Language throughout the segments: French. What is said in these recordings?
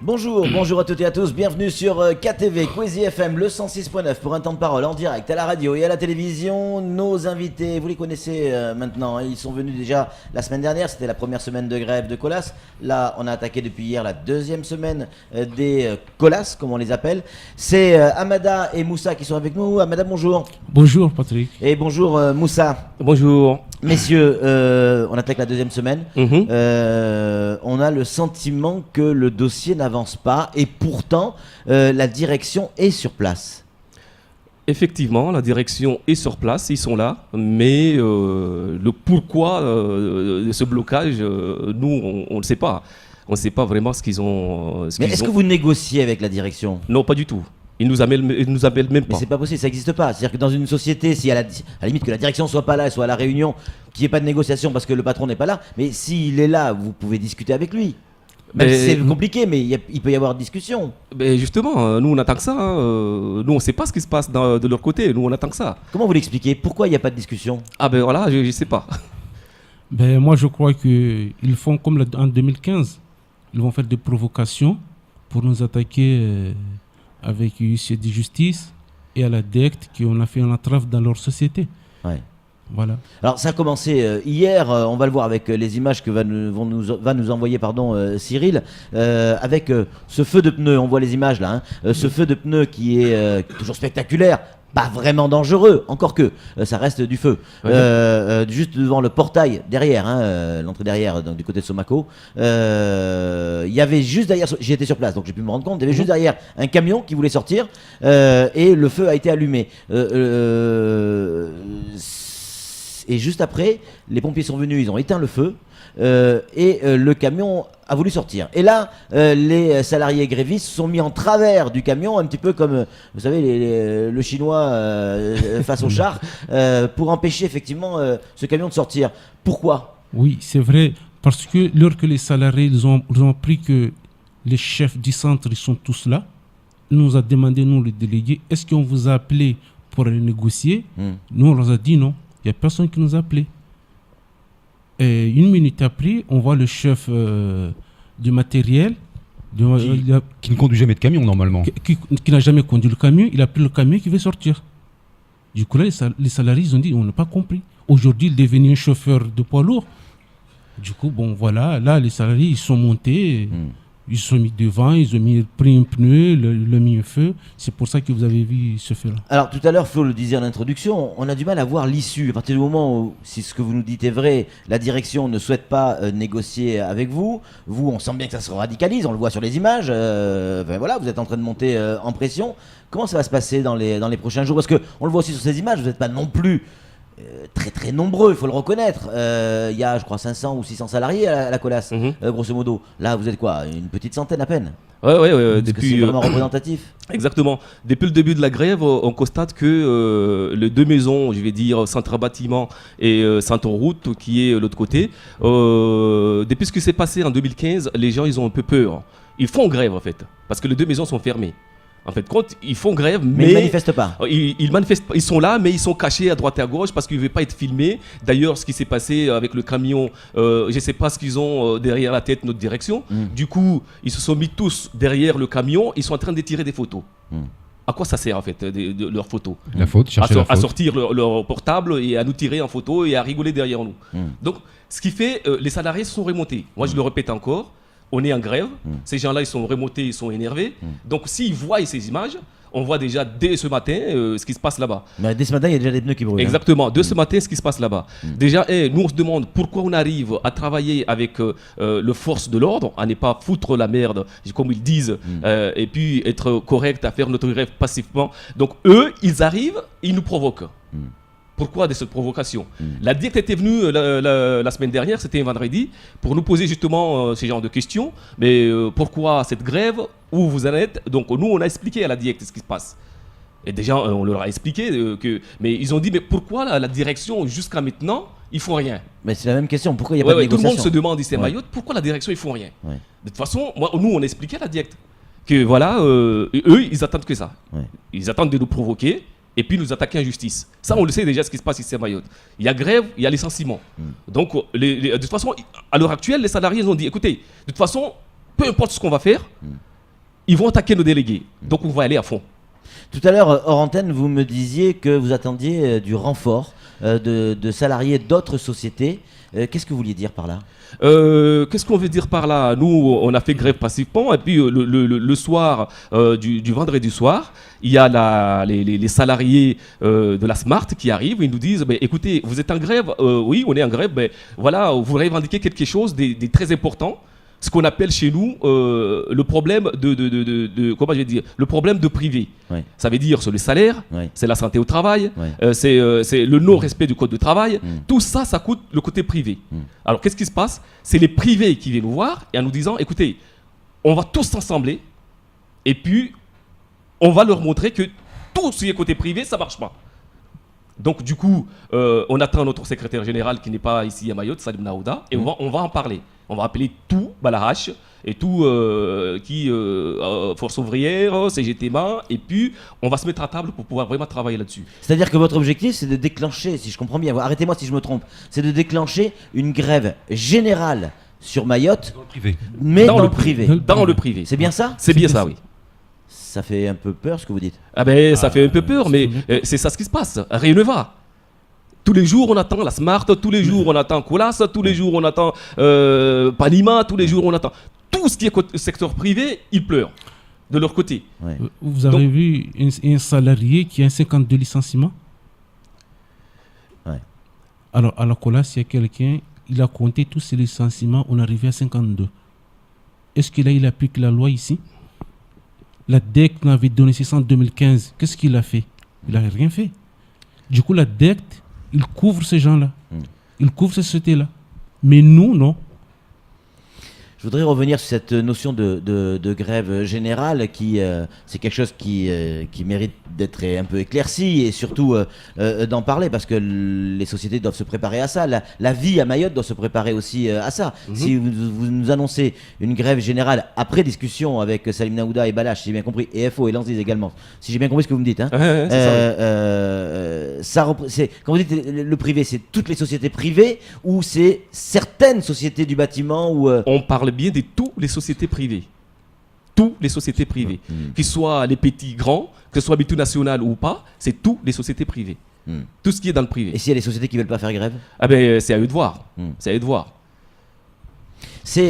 Bonjour à toutes et à tous, bienvenue sur KTV, Kwezi FM, le 106.9 pour un temps de parole en direct à la radio et à la télévision. Nos invités, vous les connaissez maintenant, ils sont venus déjà la semaine dernière, c'était la première semaine de grève de Colas. Là, on a attaqué depuis hier la deuxième semaine des Colas, comme on les appelle. C'est Amada et Moussa qui sont avec nous. Amada, bonjour. Bonjour Patrick. Et bonjour Moussa. Bonjour. Messieurs, on attaque la deuxième semaine. On a le sentiment que le dossier n'avance pas et pourtant la direction est sur place. Effectivement, la direction est sur place, ils sont là, mais le pourquoi de ce blocage, nous, on ne sait pas. On ne sait pas vraiment ce qu'ils ont. Mais est-ce que vous négociez avec la direction ? Non, pas du tout. Ils nous appellent même pas. Mais c'est pas possible, ça n'existe pas. C'est-à-dire que dans une société, si à la limite que la direction soit pas là, soit à la réunion, qu'il n'y ait pas de négociation parce que le patron n'est pas là, mais s'il est là, vous pouvez discuter avec lui. Même si c'est compliqué, mais il peut y avoir discussion. Mais justement, nous on attend que ça. Nous on ne sait pas ce qui se passe de leur côté. Nous on attend que ça. Comment vous l'expliquez ? Pourquoi il n'y a pas de discussion ? Ah ben voilà, je ne sais pas. Ben, moi je crois qu'ils font comme en 2015. Ils vont faire des provocations pour nous attaquer avec l'huissier de justice et à la DECT qu'on a fait une entrave dans leur société. Ouais. Voilà. Alors ça a commencé hier, on va le voir avec les images que va nous envoyer Cyril, avec ce feu de pneus, on voit les images là, ce feu de pneus qui est toujours spectaculaire, pas vraiment dangereux, encore que ça reste du feu, juste devant le portail derrière, l'entrée derrière donc, du côté de Somako, il y avait juste derrière, j'y étais sur place donc j'ai pu me rendre compte, il y avait juste derrière un camion qui voulait sortir et le feu a été allumé. Et juste après, les pompiers sont venus, ils ont éteint le feu et le camion a voulu sortir. Et là, les salariés grévistes sont mis en travers du camion, un petit peu comme, vous savez, le chinois face au char, pour empêcher effectivement ce camion de sortir. Pourquoi ? Oui, c'est vrai, parce que lorsque les salariés ils ont appris que les chefs du centre ils sont tous là, ils nous ont demandé, nous les délégués, est-ce qu'on vous a appelé pour aller négocier ? Nous on leur a dit non. Il n'y a personne qui nous a appelés. Et une minute après, on voit le chef du matériel qui ne conduit jamais de camion normalement. Qui n'a jamais conduit le camion. Il a pris le camion qui veut sortir. Du coup, là, les salariés ils ont dit on n'a pas compris. Aujourd'hui, il est devenu un chauffeur de poids lourd. Du coup, bon, voilà. Là, les salariés, ils sont montés. Ils se sont mis devant, ils ont pris un pneu, le mis un feu. C'est pour ça que vous avez vu ce feu-là. Alors tout à l'heure, Flo le disait en introduction, on a du mal à voir l'issue. À partir du moment où, si ce que vous nous dites est vrai, la direction ne souhaite pas négocier avec vous, on sent bien que ça se radicalise, on le voit sur les images. Voilà, vous êtes en train de monter en pression. Comment ça va se passer dans les prochains jours ? Parce qu'on le voit aussi sur ces images, vous n'êtes pas non plus très très nombreux, il faut le reconnaître. Il y a, je crois, 500 ou 600 salariés à la Colas, grosso modo. Là, vous êtes quoi ? Une petite centaine à peine ? Ouais, depuis. C'est vraiment représentatif. Exactement. Depuis le début de la grève, on constate que les deux maisons, je vais dire Centre Bâtiment et Centre Route, qui est l'autre côté, depuis ce qui s'est passé en 2015, les gens ils ont un peu peur. Ils font grève en fait, parce que les deux maisons sont fermées. En fait, ils font grève, mais ils ne manifestent pas. Ils manifestent, ils sont là, mais ils sont cachés à droite et à gauche parce qu'ils ne veulent pas être filmés. D'ailleurs, ce qui s'est passé avec le camion, je ne sais pas ce qu'ils ont derrière la tête, notre direction. Du coup, ils se sont mis tous derrière le camion, ils sont en train de tirer des photos. À quoi ça sert en fait, de leurs photos ? La faute, chercher la faute. À sortir leur portable et à nous tirer en photo et à rigoler derrière nous. Donc, ce qui fait, les salariés se sont remontés. Moi, je le répète encore. On est en grève, ces gens-là ils sont remontés, ils sont énervés. Donc s'ils voient ces images, on voit déjà dès ce matin ce qui se passe là-bas. Mais dès ce matin, il y a déjà des pneus qui brûlent. Exactement, dès ce matin, ce qui se passe là-bas. Déjà, nous on se demande pourquoi on arrive à travailler avec le force de l'ordre, à ne pas foutre la merde, comme ils disent, et puis être correct, à faire notre grève passivement. Donc eux, ils arrivent, ils nous provoquent. Pourquoi de cette provocation ? La DIECT était venue la semaine dernière, c'était un vendredi, pour nous poser justement ce genre de questions. Mais pourquoi cette grève ? Où vous en êtes ? Donc nous, on a expliqué à la DIECT ce qui se passe. Et déjà, on leur a expliqué mais ils ont dit, mais pourquoi la direction, jusqu'à maintenant, ils font rien ? Mais c'est la même question, pourquoi il n'y a pas de négociation ? Tout le monde se demande ici à Mayotte, pourquoi la direction, ils font rien ? De toute façon, nous, on a expliqué à la DIECT que voilà, eux, ils attendent que ça. Ils attendent de nous provoquer. Et puis nous attaquer en justice. Ça, on le sait déjà ce qui se passe ici à Mayotte. Il y a grève, il y a licenciement. Donc, de toute façon, à l'heure actuelle, les salariés ont dit, écoutez, de toute façon, peu importe ce qu'on va faire, ils vont attaquer nos délégués. Donc on va aller à fond. Tout à l'heure, hors antenne, vous me disiez que vous attendiez du renfort de salariés d'autres sociétés. Qu'est-ce que vous vouliez dire par là ? Qu'est-ce qu'on veut dire par là? Nous, on a fait grève passivement, et puis le soir, du vendredi soir, il y a les salariés de la Smart qui arrivent, ils nous disent écoutez, vous êtes en grève? Oui, on est en grève, voilà, vous revendiquez quelque chose de très important. Ce qu'on appelle chez nous le problème comment je vais dire, le problème de privé. Ouais. Ça veut dire c'est le salaire, Ouais. c'est la santé au travail, Ouais. c'est le non-respect du code de travail. Tout ça, ça coûte le côté privé. Alors qu'est-ce qui se passe? C'est les privés qui viennent nous voir et en nous disant écoutez, on va tous s'assembler et puis on va leur montrer que tout ce qui est côté privé, ça marche pas. Donc du coup, on attend notre secrétaire général qui n'est pas ici à Mayotte, Salim Naouda, et on va en parler. On va appeler tout Balarache et tout Force ouvrière, CGTMA, et puis on va se mettre à table pour pouvoir vraiment travailler là-dessus. C'est-à-dire que votre objectif, c'est de déclencher, si je comprends bien, arrêtez-moi si je me trompe, c'est de déclencher une grève générale sur Mayotte, Dans le privé. mais dans le privé. Dans le privé. C'est bien ça? C'est bien ça, oui. Ça fait un peu peur ce que vous dites. Ah ben, ça fait un peu peur, mais c'est ça ce qui se passe. Rien ne va. Tous les jours, on attend la Smart, tous les jours, on attend Colas, tous les jours, on attend Panima, tous les jours, on attend. Tout ce qui est secteur privé, ils pleurent de leur côté. Ouais. Vous avez vu un salarié qui a un 52 licenciements? Ouais. Alors, à la Colas, il y a quelqu'un, il a compté tous ses licenciements, on est arrivé à 52. Est-ce qu'il il applique la loi ici? La DEC nous avait donné 600 en 2015. Qu'est-ce qu'il a fait? Il n'a rien fait. Du coup, la DEC, il couvre ces gens-là. Il couvre ces sociétés-là. Mais nous, non. Je voudrais revenir sur cette notion de grève générale qui, c'est quelque chose qui mérite d'être un peu éclairci et surtout d'en parler parce que les sociétés doivent se préparer à ça. La vie à Mayotte doit se préparer aussi à ça. Si vous nous annoncez une grève générale après discussion avec Salim Naouda et Balache, si j'ai bien compris, et FO et Lanzis également, si j'ai bien compris ce que vous me dites, hein, C'est ça. quand vous dites le privé, c'est toutes les sociétés privées ou c'est certaines sociétés du bâtiment ou On parle bien de toutes les sociétés privées. Toutes les sociétés privées. Qu'ils soient les petits, grands, que ce soit multinationales ou pas, c'est toutes les sociétés privées. Tout ce qui est dans le privé. Et s'il y a des sociétés qui veulent pas faire grève? Ah ben, c'est à eux de voir. C'est à eux de voir. Ça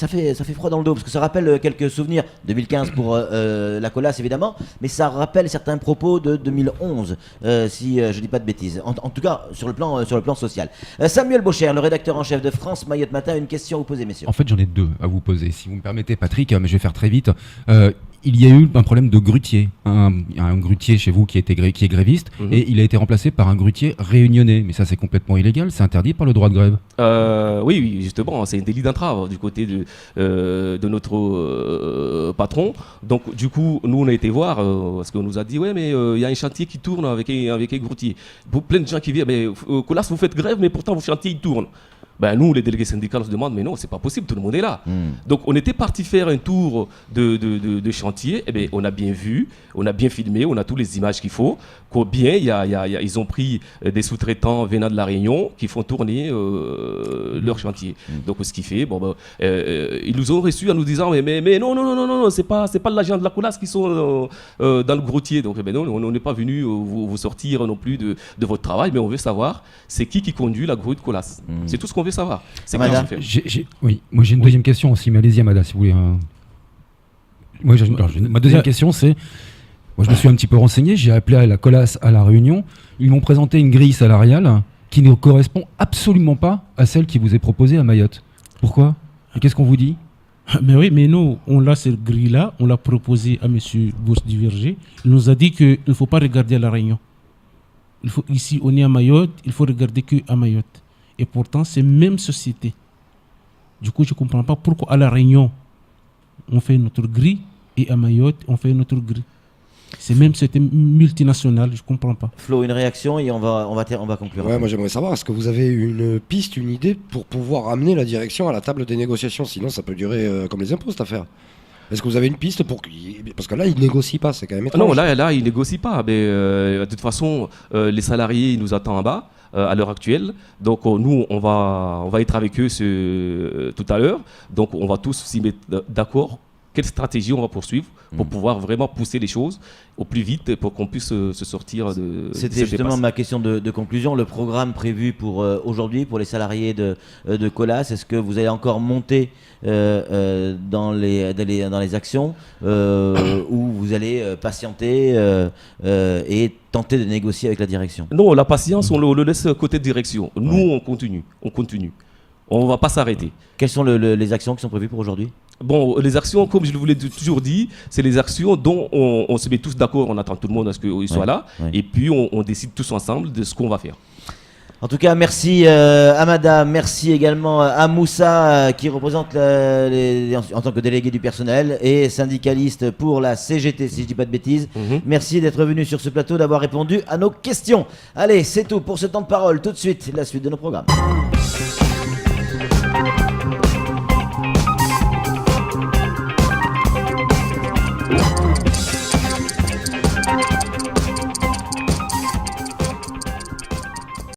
fait froid dans le dos parce que ça rappelle quelques souvenirs 2015 pour la Colas évidemment, mais ça rappelle certains propos de 2011 si je dis pas de bêtises. En tout cas sur le plan social. Samuel Baucher, le rédacteur en chef de France Mayotte Matin, une question à vous poser, messieurs. En fait, j'en ai deux à vous poser. Si vous me permettez, Patrick, mais je vais faire très vite. Il y a eu un problème de grutier. Un grutier chez vous qui est gréviste, et il a été remplacé par un grutier réunionnais. Mais ça, c'est complètement illégal. C'est interdit par le droit de grève. Oui, justement, c'est un délit d'entrave du côté de notre patron. Donc, du coup, nous, on a été voir, parce qu'on nous a dit, ouais, mais il y a un chantier qui tourne avec un grutier. Plein de gens qui viennent, mais Colas, vous faites grève, mais pourtant, vos chantiers, ils tournent. Ben, nous, les délégués syndicaux, on se demande, mais non, c'est pas possible, tout le monde est là. Donc, on était parti faire un tour de chantier, et bien, on a bien vu, on a bien filmé, on a toutes les images qu'il faut, combien ils ont pris des sous-traitants venant de La Réunion qui font tourner leur chantier. Donc, ce qui fait, ils nous ont reçus en nous disant, mais non, c'est pas l'agent de la Colas qui sont dans le grutier. Donc, non, on n'est pas venu vous sortir non plus de votre travail, mais on veut savoir c'est qui conduit la grue de Colas. C'est tout ce qu'on veut savoir. C'est Amada. Oui, moi j'ai une deuxième question aussi, mais allez-y Amada si vous voulez. Ma deuxième question c'est, moi je me suis un petit peu renseigné, j'ai appelé à la Colas à La Réunion, ils m'ont présenté une grille salariale qui ne correspond absolument pas à celle qui vous est proposée à Mayotte. Pourquoi? Et qu'est-ce qu'on vous dit? Mais oui, mais nous, on a cette grille-là, on l'a proposé à M. Bourse-Diverger. Il nous a dit qu'il ne faut pas regarder à La Réunion. Ici, on est à Mayotte, il faut regarder que à Mayotte. Et pourtant, c'est même société. Du coup, je ne comprends pas pourquoi à La Réunion, on fait notre grille et à Mayotte, on fait notre grille. C'est même c'était multinational, je ne comprends pas. Flo, une réaction et on va conclure. Ouais, moi j'aimerais savoir, est-ce que vous avez une piste, une idée pour pouvoir amener la direction à la table des négociations? Sinon, ça peut durer comme les impôts cette affaire. Est-ce que vous avez une piste parce que là, ils négocient pas, c'est quand même étrange. Non, là, ils négocient pas. Mais de toute façon, les salariés, ils nous attendent en bas à l'heure actuelle. Donc nous, on va être avec eux tout à l'heure. Donc on va tous s'y mettre d'accord quelle stratégie on va poursuivre pour pouvoir vraiment pousser les choses au plus vite pour qu'on puisse se sortir de C'était cette justement impasse. ma question de conclusion. Le programme prévu pour aujourd'hui, pour les salariés de Colas, est-ce que vous allez encore monter dans les actions ou vous allez patienter et tenter de négocier avec la direction? Non, la patience, on le laisse côté direction. Nous, on continue. On ne va pas s'arrêter. Quelles sont les actions qui sont prévues pour aujourd'hui? Bon, les actions, comme je vous l'ai toujours dit, c'est les actions dont on se met tous d'accord, on attend tout le monde à ce qu'il soit là, et puis on décide tous ensemble de ce qu'on va faire. En tout cas, merci à Madame, merci également à Moussa qui représente en tant que délégué du personnel et syndicaliste pour la CGT, si je dis pas de bêtises. Merci d'être venu sur ce plateau, d'avoir répondu à nos questions. Allez, c'est tout pour ce temps de parole. Tout de suite, la suite de nos programmes.